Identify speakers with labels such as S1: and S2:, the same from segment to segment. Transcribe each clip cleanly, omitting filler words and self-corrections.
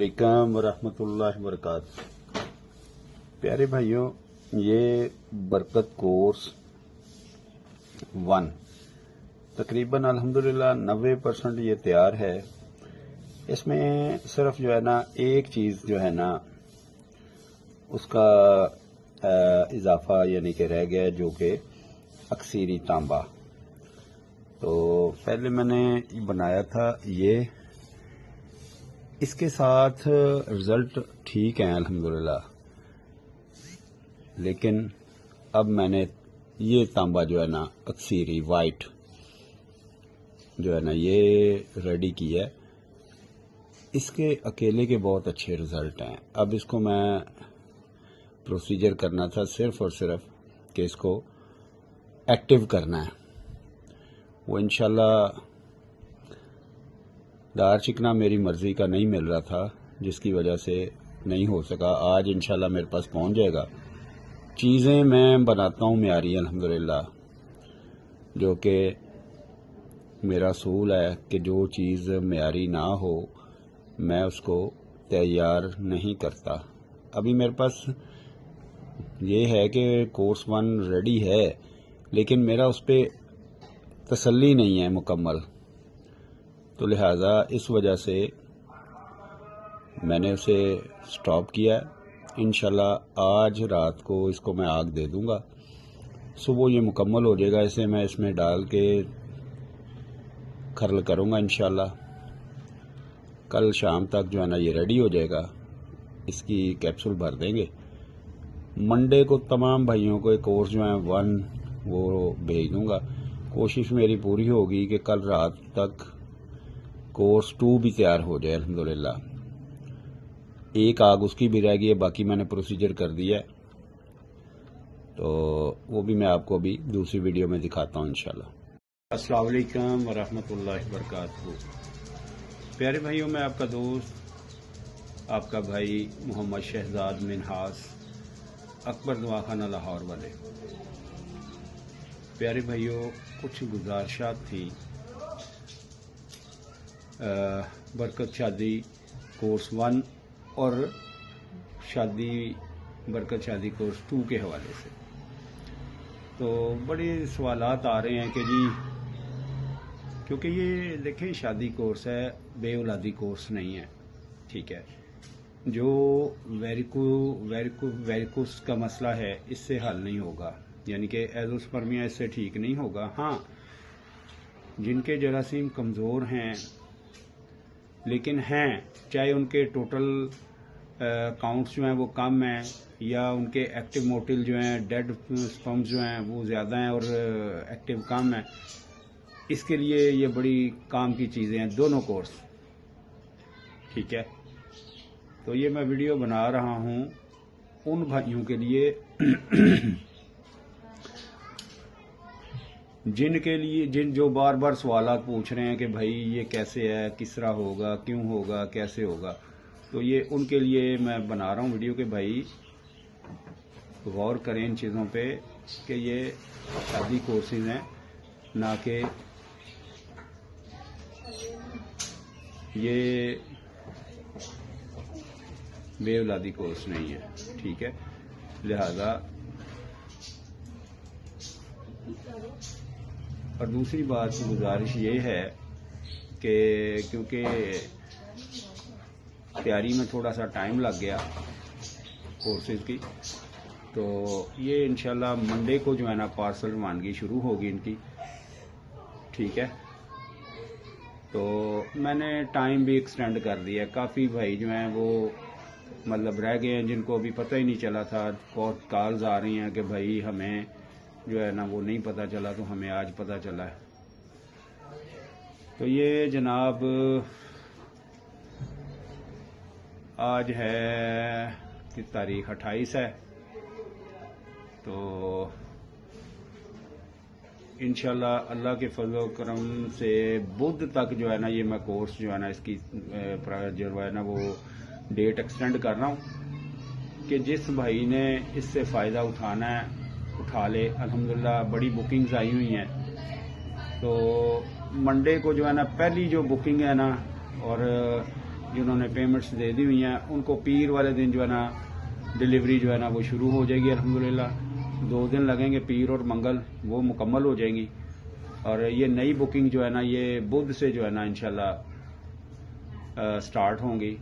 S1: अस्सलामुअलैकुम वरहमतुल्लाहि वबरकातुहू। प्यारे भाइयों, ये बरकत कोर्स 1 तकरीबन अल्हम्दुलिल्लाह 90% ये तैयार है। इसमें सिर्फ जो है ना एक चीज़ जो है ना उसका इजाफा यानी कि रह गया, जो कि अक्सीरी तांबा। तो पहले मैंने बनाया था ये, इसके साथ रिज़ल्ट ठीक है अल्हम्दुलिल्लाह, लेकिन अब मैंने ये तांबा जो है ना अक्सीरी वाइट जो है ना ये रेडी किया है। इसके अकेले के बहुत अच्छे रिज़ल्ट हैं। अब इसको मैं प्रोसीजर करना था सिर्फ और सिर्फ कि इसको एक्टिव करना है। वो इंशाल्लाह दार चिकना मेरी मर्ज़ी का नहीं मिल रहा था, जिसकी वजह से नहीं हो सका। आज इंशाल्लाह मेरे पास पहुंच जाएगा। चीज़ें मैं बनाता हूँ म्यारी अल्हम्दुलिल्लाह, जो कि मेरा असूल है कि जो चीज़ म्यारी ना हो मैं उसको तैयार नहीं करता। अभी मेरे पास ये है कि कोर्स 1 रेडी है, लेकिन मेरा उस पर तसल्ली नहीं है मुकम्मल, तो लिहाजा इस वजह से मैंने उसे स्टॉप किया। इंशाल्लाह आज रात को इसको मैं आग दे दूंगा, सुबह ये मुकम्मल हो जाएगा। इसे मैं इसमें डाल के खर्ल करूंगा। इंशाल्लाह कल शाम तक जो है ना ये रेडी हो जाएगा। इसकी कैप्सूल भर देंगे। मंडे को तमाम भाइयों को एक कोर्स जो है 1 वो भेज दूंगा। कोशिश मेरी पूरी होगी कि कल रात तक कोर्स 2 भी तैयार हो जाए अल्हम्दुलिल्लाह। एक आग उसकी भी रह गई है, बाकी मैंने प्रोसीजर कर दिया है, तो वो भी मैं आपको अभी दूसरी वीडियो में दिखाता हूँ इंशाल्लाह। अस्सलाम वालेकुम वरहमतुल्लाहि वबरकातुहू। प्यारे भाइयों, मैं आपका दोस्त, आपका भाई मोहम्मद शहजाद मिनहास, अकबर दवाखाना लाहौर वाले। प्यारे भाइयों, कुछ गुजारिशात थी। बरकत शादी कोर्स 1 और बरकत शादी कोर्स 2 के हवाले से तो बड़े सवालात आ रहे हैं कि जी, क्योंकि ये देखें शादी कोर्स है, बे औलादी कोर्स नहीं है, ठीक है। जो वेरिकोस का मसला है इससे हल नहीं होगा, यानी कि एज़ोस्पर्मिया इससे ठीक नहीं होगा। हाँ, जिनके जरासीम कमज़ोर हैं लेकिन हैं, चाहे उनके टोटल काउंट्स जो हैं वो कम हैं, या उनके एक्टिव मोटिल जो हैं, डेड स्पर्म्स जो हैं वो ज़्यादा हैं और एक्टिव कम हैं, इसके लिए ये बड़ी काम की चीज़ें हैं दोनों कोर्स, ठीक है। तो ये मैं वीडियो बना रहा हूँ उन भाइयों के लिए जिनके लिए जो बार बार सवालात पूछ रहे हैं कि भाई ये कैसे है, किस तरह होगा, क्यों होगा, कैसे होगा। तो ये उनके लिए मैं बना रहा हूँ वीडियो के भाई गौर करें इन चीज़ों पे कि ये शादी कोर्सेज हैं, ना कि ये बे औलादी कोर्स नहीं है, ठीक है। लिहाजा और दूसरी बात गुजारिश ये है कि क्योंकि तैयारी में थोड़ा सा टाइम लग गया कोर्सेज की, तो ये इंशाल्लाह मंडे को जो है ना पार्सल रवानगी शुरू होगी इनकी, ठीक है। तो मैंने टाइम भी एक्सटेंड कर दिया। काफ़ी भाई जो हैं वो मतलब रह गए हैं, जिनको अभी पता ही नहीं चला था। बहुत कॉल्स आ रही हैं कि भाई हमें जो है ना वो नहीं पता चला, तो हमें आज पता चला है। तो ये जनाब आज है कि तारीख 28 है, तो इंशाल्लाह अल्लाह के फजल करम से बुध तक जो है ना ये मैं कोर्स जो है ना इसकी जो है ना वो डेट एक्सटेंड कर रहा हूँ कि जिस भाई ने इससे फ़ायदा उठाना है उठा ले। अल्हम्दुलिल्लाह बड़ी बुकिंग्स आई हुई हैं, तो मंडे को जो है ना पहली जो बुकिंग है ना, और جنہوں نے پیمنٹس دے دی ہوئی ہیں ان کو پیر والے دن جو ہے نا ڈلیوری جو ہے نا وہ شروع ہو جائے گی الحمدللہ. 2 دن لگیں گے، پیر اور منگل، وہ مکمل ہو جائیں گی. اور یہ نئی بکنگ جو ہے نا یہ بدھ سے جو ہے نا انشاءاللہ سٹارٹ ہوں گی،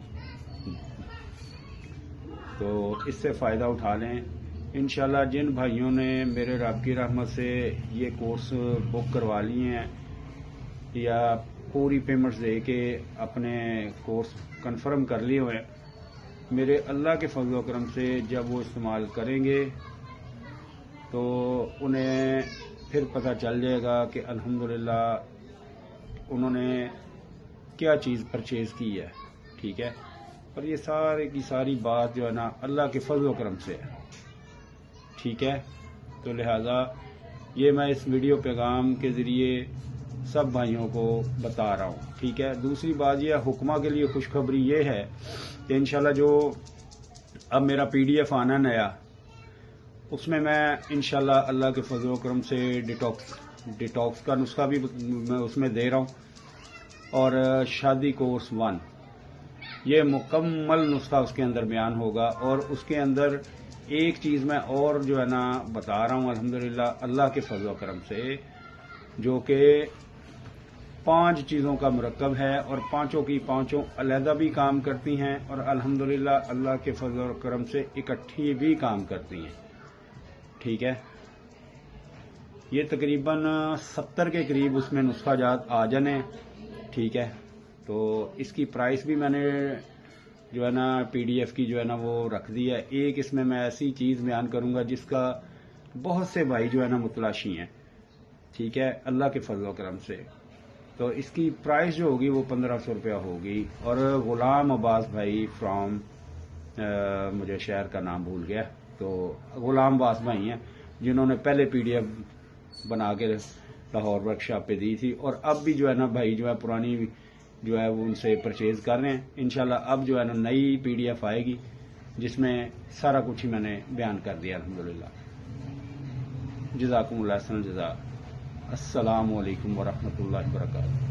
S1: تو اس سے فائدہ اٹھا لیں. انشاءاللہ جن بھائیوں نے میرے رب کی رحمت سے یہ کورس بک کروا لیے ہیں یا پوری پیمنٹس دے کے اپنے کورس کنفرم کر لیے ہوئے ہیں، میرے اللہ کے فضل و کرم سے جب وہ استعمال کریں گے تو انہیں پھر پتہ چل جائے گا کہ الحمدللہ انہوں نے کیا چیز پرچیز کی ہے. ٹھیک ہے، اور یہ سارے کی ساری بات جو ہے نا اللہ کے فضل و کرم سے ہے. ٹھیک ہے، تو لہذا یہ میں اس ویڈیو پیغام کے ذریعے سب بھائیوں کو بتا رہا ہوں. ٹھیک ہے، دوسری بات یہ حکمہ کے لیے خوشخبری یہ ہے کہ انشاءاللہ جو اب میرا PDF آنا نیا، اس میں انشاءاللہ اللہ کے فضل و کرم سے ڈیٹاکس کا نسخہ بھی میں اس میں دے رہا ہوں، اور شادی کورس 1 یہ مکمل نسخہ اس کے اندر بیان ہوگا. اور اس کے اندر ایک چیز میں اور جو ہے نا بتا رہا ہوں الحمدللہ اللہ کے فضل و کرم سے، جو کہ 5 چیزوں کا مرکب ہے اور 5 کی 5 علیحدہ بھی کام کرتی ہیں اور الحمدللہ اللہ کے فضل و کرم سے اکٹھی بھی کام کرتی ہیں. ٹھیک ہے، یہ تقریباً 70 کے قریب اس میں نسخہ جات آ جانے. ٹھیک ہے، تو اس کی پرائس بھی میں نے جو ہے نا PDF کی جو ہے نا وہ رکھ دی ہے. ایک اس میں ایسی چیز بیان کروں گا جس کا بہت سے بھائی جو ہے نا متلاشی ہیں. ٹھیک ہے، اللہ کے فضل و کرم سے. تو اس کی پرائس جو ہوگی وہ 1500 روپیہ ہوگی. اور غلام عباس بھائی فرام مجھے شہر کا نام بھول گیا، تو غلام عباس بھائی ہیں جنہوں نے پہلے PDF بنا کے لاہور ورک شاپ پہ دی تھی، اور اب بھی جو ہے نا بھائی جو ہے پرانی جو ہے وہ ان سے پرچیز کر رہے ہیں. انشاءاللہ اب جو ہے نا نئی PDF آئے گی جس میں سارا کچھ ہی میں نے بیان کر دیا الحمدللہ. جزاکم اللہ احسن الجزا. السلام علیکم ورحمۃ اللہ وبرکاتہ.